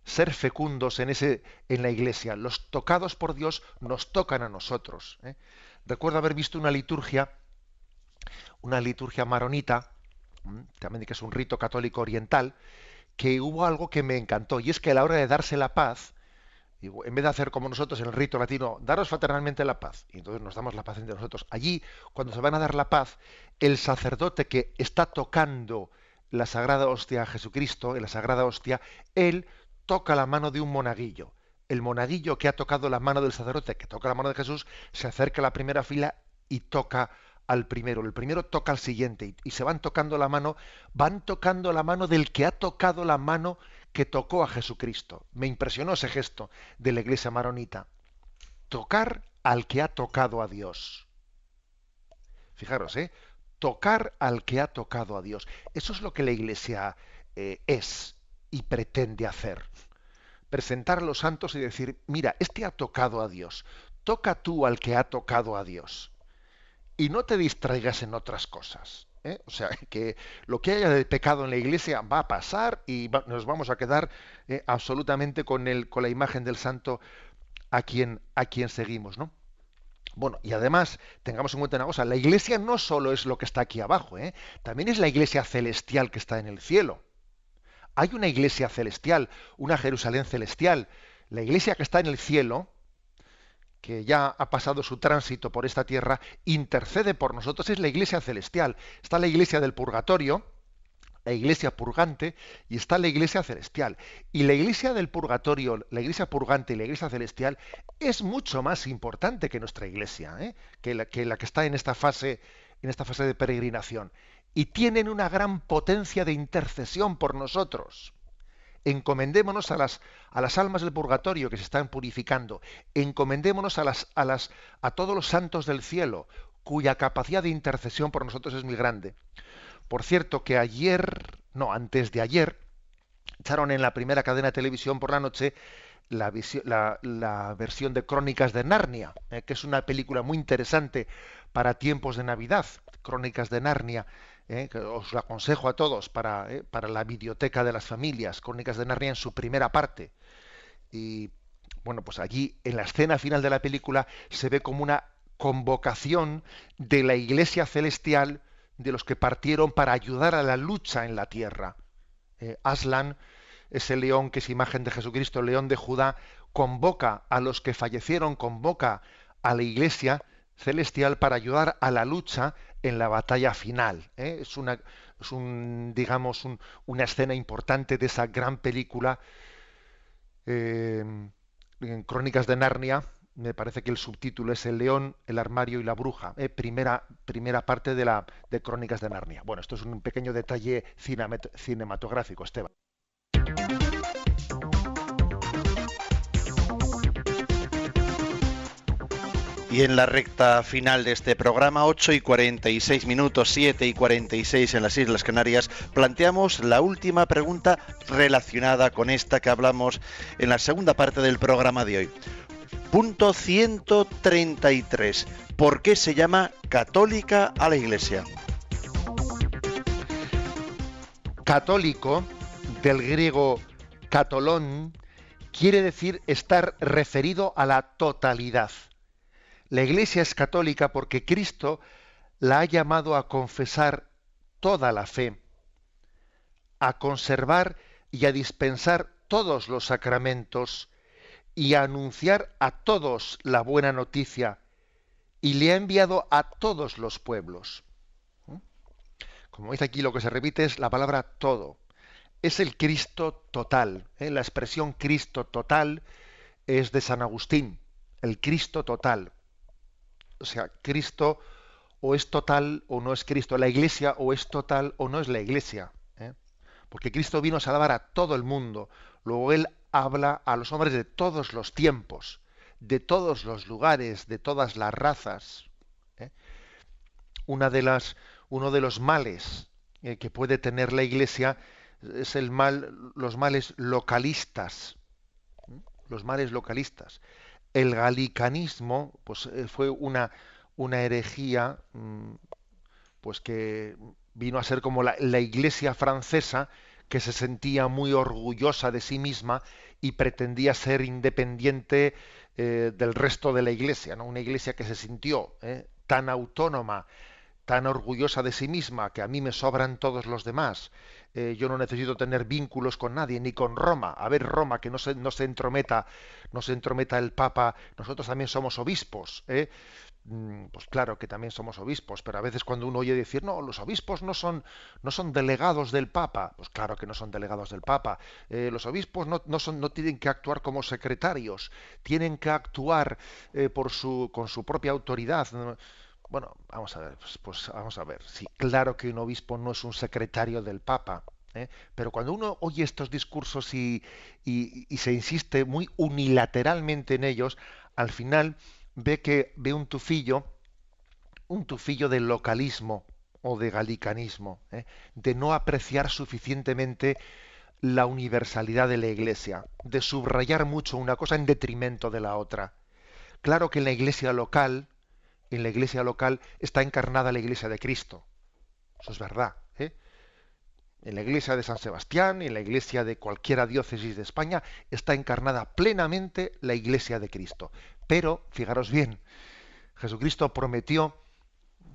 Speaker 3: ser fecundos en la Iglesia. Los tocados por Dios nos tocan a nosotros. Recuerdo haber visto una liturgia maronita, también que es un rito católico oriental, que hubo algo que me encantó, y es que a la hora de darse la paz, en vez de hacer como nosotros en el rito latino, daros fraternalmente la paz, y entonces nos damos la paz entre nosotros, allí, cuando se van a dar la paz, el sacerdote que está tocando la Sagrada Hostia a Jesucristo, en la Sagrada Hostia, él toca la mano de un monaguillo. El monaguillo que ha tocado la mano del sacerdote, que toca la mano de Jesús, se acerca a la primera fila y toca al primero, el primero toca al siguiente y se van tocando la mano del que ha tocado la mano que tocó a Jesucristo. Me impresionó ese gesto de la iglesia maronita. Tocar al que ha tocado a Dios. Fijaros, tocar al que ha tocado a Dios. Eso es lo que la iglesia es y pretende hacer. Presentar a los santos y decir, mira, este ha tocado a Dios. Toca tú al que ha tocado a Dios. Y no te distraigas en otras cosas. O sea, que lo que haya de pecado en la iglesia va a pasar y nos vamos a quedar absolutamente con la imagen del santo a quien seguimos, ¿no? Bueno, y además, tengamos en cuenta una cosa, la iglesia no solo es lo que está aquí abajo, también es la iglesia celestial que está en el cielo. Hay una iglesia celestial, una Jerusalén celestial. La iglesia que está en el cielo, que ya ha pasado su tránsito por esta tierra, intercede por nosotros, es la iglesia celestial. Está la iglesia del purgatorio, la iglesia purgante, y está la iglesia celestial. Y la iglesia del purgatorio, la iglesia purgante y la iglesia celestial es mucho más importante que nuestra iglesia, que la que está en esta fase de peregrinación. Y tienen una gran potencia de intercesión por nosotros. Encomendémonos a las almas del purgatorio que se están purificando. Encomendémonos a todos los santos del cielo, cuya capacidad de intercesión por nosotros es muy grande. Por cierto, que antes de ayer, echaron en la primera cadena de televisión por la noche la versión de Crónicas de Narnia, que es una película muy interesante para tiempos de Navidad. Crónicas de Narnia, que os lo aconsejo a todos para la biblioteca de las familias. Crónicas de Narnia en su primera parte. Y bueno, pues allí en la escena final de la película se ve como una convocación de la iglesia celestial, de los que partieron para ayudar a la lucha en la tierra. Aslan, ese león que es imagen de Jesucristo, el león de Judá, convoca a los que fallecieron, convoca a la iglesia celestial para ayudar a la lucha en la batalla final. Es una escena importante de esa gran película en Crónicas de Narnia. Me parece que el subtítulo es El león, el armario y la bruja. Primera parte de Crónicas de Narnia. Bueno, esto es un pequeño detalle cinematográfico, Esteban.
Speaker 2: Y en la recta final de este programa, 8:46, 7:46 en las Islas Canarias, planteamos la última pregunta relacionada con esta que hablamos en la segunda parte del programa de hoy. Punto 133. ¿Por qué se llama católica a la Iglesia?
Speaker 3: Católico, del griego katolón, quiere decir estar referido a la totalidad. La Iglesia es católica porque Cristo la ha llamado a confesar toda la fe, a conservar y a dispensar todos los sacramentos y a anunciar a todos la buena noticia, y le ha enviado a todos los pueblos. Como veis aquí, lo que se repite es la palabra todo. Es el Cristo total. La expresión Cristo total es de San Agustín, el Cristo total. O sea, Cristo o es total o no es Cristo. La Iglesia o es total o no es la Iglesia. Porque Cristo vino a salvar a todo el mundo. Luego Él habla a los hombres de todos los tiempos, de todos los lugares, de todas las razas. Uno de los males que puede tener la Iglesia es los males localistas. Los males localistas. El galicanismo pues, fue una herejía pues que vino a ser como la Iglesia francesa, que se sentía muy orgullosa de sí misma y pretendía ser independiente del resto de la Iglesia, ¿no? Una Iglesia que se sintió tan autónoma, tan orgullosa de sí misma, que a mí me sobran todos los demás. Yo no necesito tener vínculos con nadie, ni con Roma. A ver, Roma, que no se entrometa el Papa. Nosotros también somos obispos. Pues claro que también somos obispos, pero a veces cuando uno oye decir, no, los obispos no son delegados del Papa, pues claro que no son delegados del Papa. Los obispos no tienen que actuar como secretarios, tienen que actuar con su propia autoridad. Bueno, vamos a ver, pues vamos a ver. Sí, claro que un obispo no es un secretario del Papa, ¿eh? Pero cuando uno oye estos discursos y se insiste muy unilateralmente en ellos, al final ve un tufillo de localismo o de galicanismo, ¿eh? De no apreciar suficientemente la universalidad de la Iglesia, de subrayar mucho una cosa en detrimento de la otra. Claro que en la iglesia local está encarnada la Iglesia de Cristo. Eso es verdad, ¿eh? En la iglesia de San Sebastián, en la iglesia de cualquiera diócesis de España, está encarnada plenamente la Iglesia de Cristo. Pero, fijaros bien, Jesucristo prometió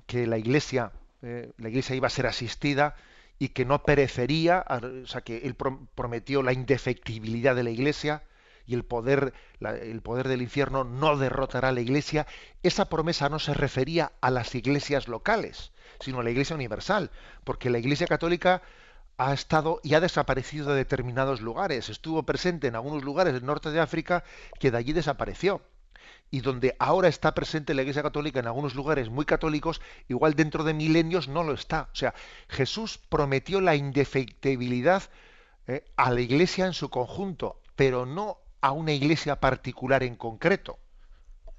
Speaker 3: que la iglesia iba a ser asistida y que no perecería, o sea, que él prometió la indefectibilidad de la iglesia y el poder del infierno no derrotará a la iglesia. Esa promesa no se refería a las iglesias locales, sino a la iglesia universal, porque la iglesia católica ha estado y ha desaparecido de determinados lugares. Estuvo presente en algunos lugares del norte de África que de allí desapareció. Y donde ahora está presente la Iglesia Católica en algunos lugares muy católicos, igual dentro de milenios no lo está. O sea, Jesús prometió la indefectibilidad a la Iglesia en su conjunto, pero no a una Iglesia particular en concreto.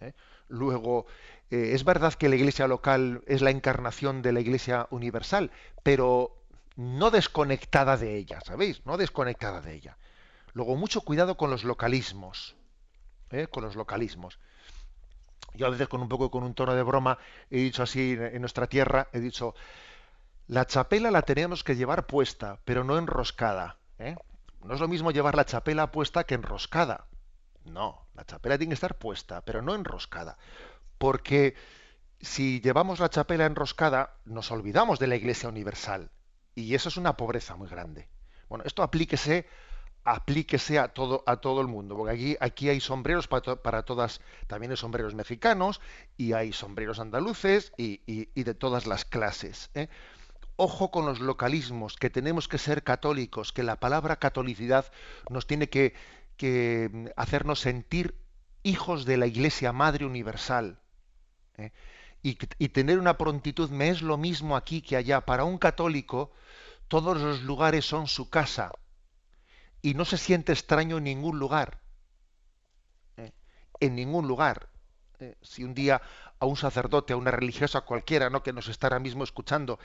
Speaker 3: ¿Eh? Luego, es verdad que la Iglesia local es la encarnación de la Iglesia universal, pero no desconectada de ella, ¿sabéis? No desconectada de ella. Luego, mucho cuidado con los localismos. Con los localismos. Yo a veces con un tono de broma he dicho así en nuestra tierra, he dicho, la chapela la tenemos que llevar puesta, pero no enroscada. ¿Eh? No es lo mismo llevar la chapela puesta que enroscada. No, la chapela tiene que estar puesta, pero no enroscada. Porque si llevamos la chapela enroscada, nos olvidamos de la Iglesia universal. Y eso es una pobreza muy grande. Bueno, esto aplíquese a todo el mundo, porque aquí hay sombreros para todas, también hay sombreros mexicanos y hay sombreros andaluces y de todas las clases, ¿eh? Ojo con los localismos, que tenemos que ser católicos, que la palabra catolicidad nos tiene que hacernos sentir hijos de la Iglesia Madre Universal, ¿eh? Y tener una prontitud, me es lo mismo aquí que allá. Para un católico, todos los lugares son su casa y no se siente extraño en ningún lugar. En ningún lugar. Si un día a un sacerdote, a una religiosa cualquiera, ¿no?, que nos está ahora mismo escuchando,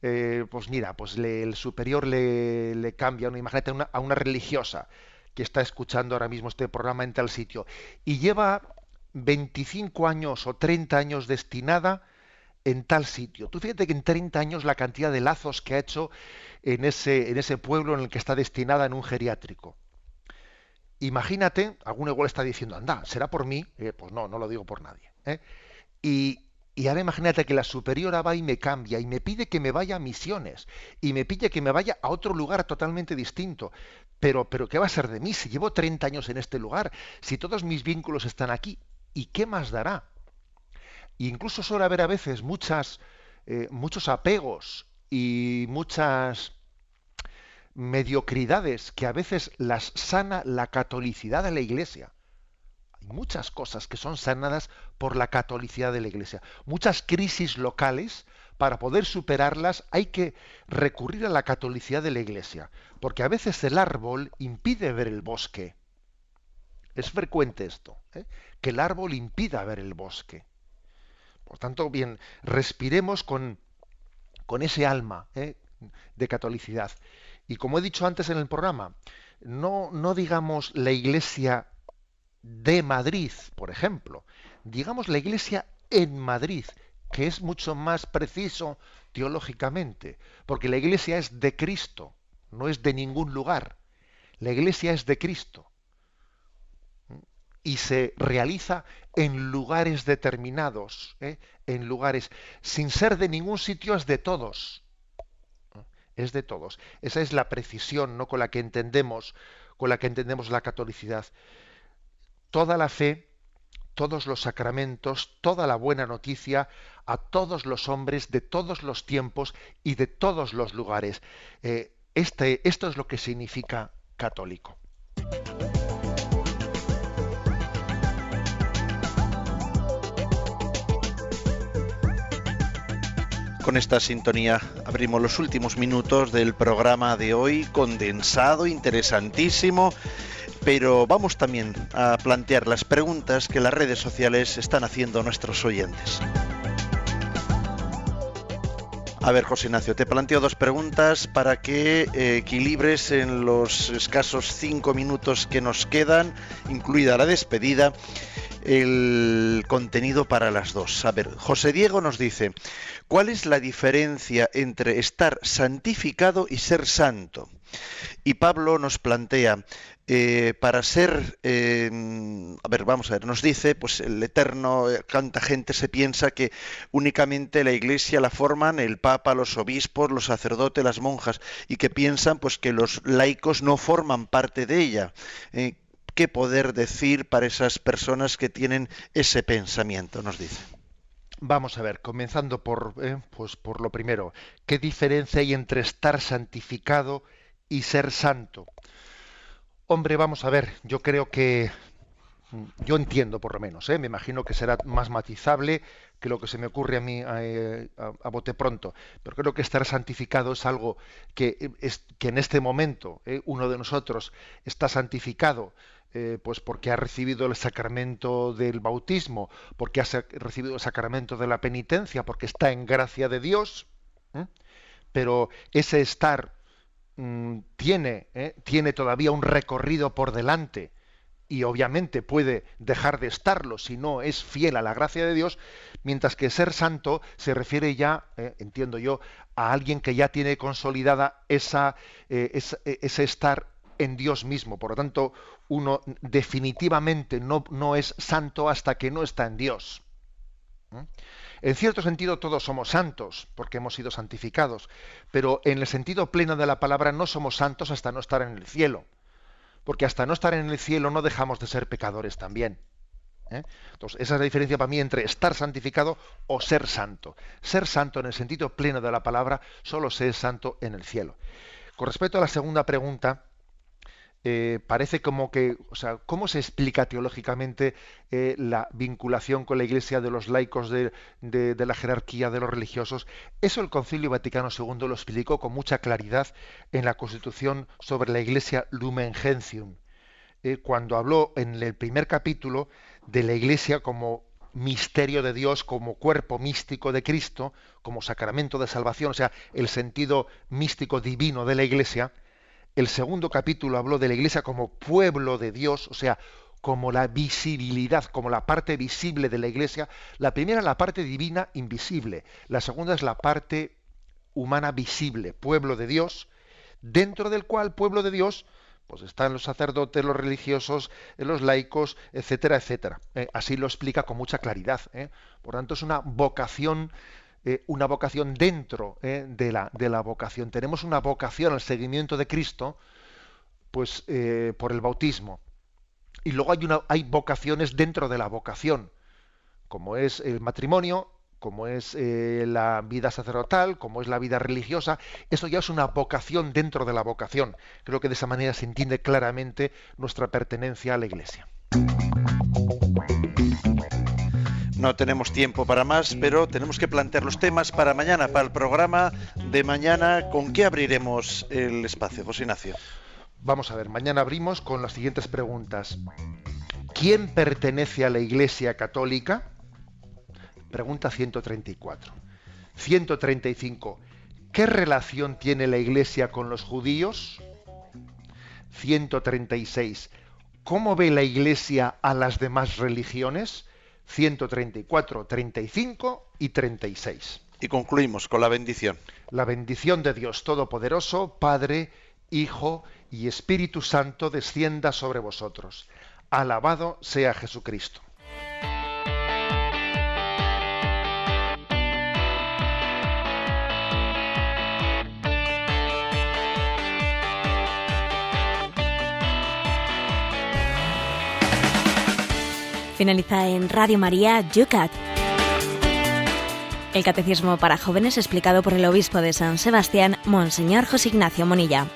Speaker 3: pues mira, pues el superior le cambia, ¿no? Imagínate a una religiosa que está escuchando ahora mismo este programa en tal sitio y lleva 25 años o 30 años destinada en tal sitio. Tú fíjate que en 30 años la cantidad de lazos que ha hecho en ese pueblo en el que está destinada en un geriátrico. Imagínate, alguno igual está diciendo, anda, ¿será por mí? Pues no, no lo digo por nadie. Y ahora imagínate que la superiora va y me cambia y me pide que me vaya a misiones y me pide que me vaya a otro lugar totalmente distinto. Pero ¿qué va a ser de mí si llevo 30 años en este lugar? Si todos mis vínculos están aquí, ¿y qué más dará? E incluso suele haber a veces muchos apegos y muchas mediocridades que a veces las sana la catolicidad de la Iglesia. Hay muchas cosas que son sanadas por la catolicidad de la Iglesia. Muchas crisis locales, para poder superarlas, hay que recurrir a la catolicidad de la Iglesia, porque a veces el árbol impide ver el bosque. Es frecuente esto, que el árbol impida ver el bosque. Por tanto, bien, respiremos con ese alma de catolicidad. Y como he dicho antes en el programa, no digamos la Iglesia de Madrid, por ejemplo, digamos la Iglesia en Madrid, que es mucho más preciso teológicamente, porque la Iglesia es de Cristo, no es de ningún lugar. La Iglesia es de Cristo y se realiza en lugares determinados, en lugares, sin ser de ningún sitio, es de todos. Es de todos. Esa es la precisión, ¿no?, con la que entendemos la catolicidad. Toda la fe, todos los sacramentos, toda la buena noticia a todos los hombres de todos los tiempos y de todos los lugares. Esto es lo que significa católico.
Speaker 2: Con esta sintonía abrimos los últimos minutos del programa de hoy, condensado, interesantísimo, pero vamos también a plantear las preguntas que las redes sociales están haciendo a nuestros oyentes. A ver, José Ignacio, te planteo dos preguntas para que equilibres en los escasos 5 minutos que nos quedan, incluida la despedida, el contenido para las dos. A ver, José Diego nos dice: ¿cuál es la diferencia entre estar santificado y ser santo? Y Pablo nos plantea, para ser, vamos a ver, nos dice, pues el Eterno, tanta gente se piensa que únicamente la Iglesia la forman el Papa, los obispos, los sacerdotes, las monjas, y que piensan pues que los laicos no forman parte de ella. ¿Qué poder decir para esas personas que tienen ese pensamiento? Nos dice.
Speaker 3: Vamos a ver, comenzando por lo primero. ¿Qué diferencia hay entre estar santificado y ser santo? Hombre, vamos a ver, yo creo que, yo entiendo por lo menos, me imagino que será más matizable que lo que se me ocurre a mí a bote pronto, pero creo que estar santificado es algo que en este momento uno de nosotros está santificado, pues porque ha recibido el sacramento del bautismo, porque ha recibido el sacramento de la penitencia, porque está en gracia de Dios, pero ese estar tiene todavía un recorrido por delante y obviamente puede dejar de estarlo si no es fiel a la gracia de Dios, mientras que ser santo se refiere ya, entiendo yo, a alguien que ya tiene consolidada ese estar en Dios mismo. Por lo tanto, uno definitivamente no es santo hasta que no está en Dios. En cierto sentido todos somos santos porque hemos sido santificados, pero en el sentido pleno de la palabra no somos santos hasta no estar en el cielo, porque hasta no estar en el cielo no dejamos de ser pecadores también. Entonces esa es la diferencia para mí entre estar santificado o ser santo. Ser santo en el sentido pleno de la palabra solo se es santo en el cielo. Con respecto a la segunda pregunta, parece como que, o sea, ¿cómo se explica teológicamente la vinculación con la Iglesia de los laicos de la jerarquía de los religiosos? Eso el Concilio Vaticano II lo explicó con mucha claridad en la Constitución sobre la Iglesia Lumen Gentium, cuando habló en el primer capítulo de la Iglesia como misterio de Dios, como cuerpo místico de Cristo, como sacramento de salvación, o sea, el sentido místico divino de la Iglesia. El segundo capítulo habló de la Iglesia como pueblo de Dios, o sea, como la visibilidad, como la parte visible de la Iglesia. La primera es la parte divina invisible, la segunda es la parte humana visible, pueblo de Dios, dentro del cual pueblo de Dios pues están los sacerdotes, los religiosos, los laicos, etcétera, etcétera. Así lo explica con mucha claridad. Por tanto, es una vocación dentro de la vocación. Tenemos una vocación al seguimiento de Cristo, pues por el bautismo. Y luego hay vocaciones dentro de la vocación, como es el matrimonio, como es la vida sacerdotal, como es la vida religiosa. Eso ya es una vocación dentro de la vocación. Creo que de esa manera se entiende claramente nuestra pertenencia a la Iglesia.
Speaker 2: No tenemos tiempo para más, pero tenemos que plantear los temas para mañana, para el programa de mañana. ¿Con qué abriremos el espacio, José Ignacio?
Speaker 3: Vamos a ver, mañana abrimos con las siguientes preguntas. ¿Quién pertenece a la Iglesia Católica? Pregunta 134. 135. ¿Qué relación tiene la Iglesia con los judíos? 136. ¿Cómo ve la Iglesia a las demás religiones? 134, 35 y 36.
Speaker 2: Y concluimos con la bendición.
Speaker 3: La bendición de Dios Todopoderoso, Padre, Hijo y Espíritu Santo descienda sobre vosotros. Alabado sea Jesucristo.
Speaker 1: Finaliza en Radio María Yucat, el catecismo para jóvenes explicado por el obispo de San Sebastián, Monseñor José Ignacio Monilla.